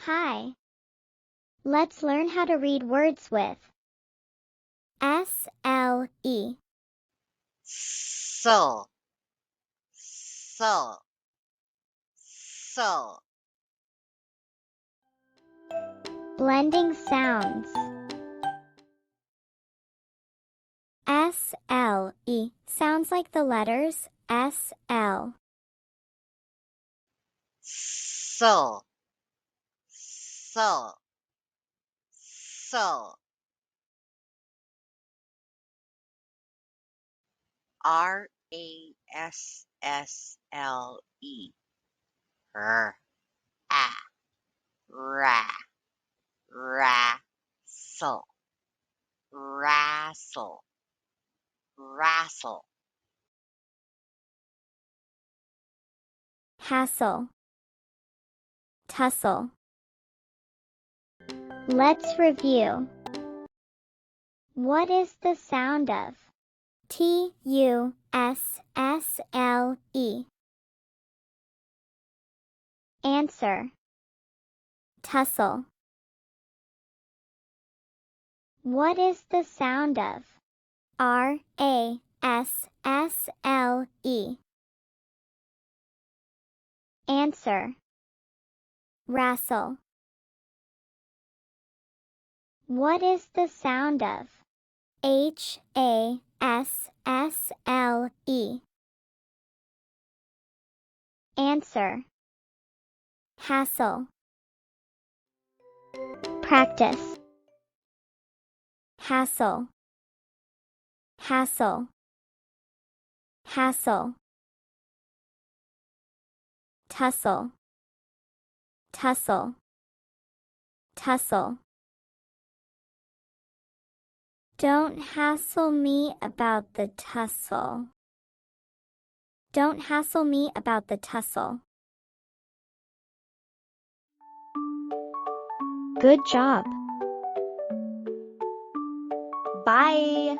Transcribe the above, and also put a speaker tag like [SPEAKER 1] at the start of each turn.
[SPEAKER 1] Hi. Let's learn how to read words with SLE.
[SPEAKER 2] So, so, so.
[SPEAKER 1] Blending sounds. SLE sounds like the letters SL.
[SPEAKER 2] So, so, so. RASSLE. R, a, ra, wrestle, wrestle, wrestle.
[SPEAKER 1] Hassle. Tussle. Let's review. What is the sound of TUSSLE? Answer. Tussle. What is the sound of RASSLE? Answer. Wrestle. What is the sound of HASSLE? Answer. Hassle. Practice. Hassle. Hassle. Hassle. Tussle. Tussle. Tussle. Don't hassle me about the tussle. Don't hassle me about the tussle. Good job. Bye.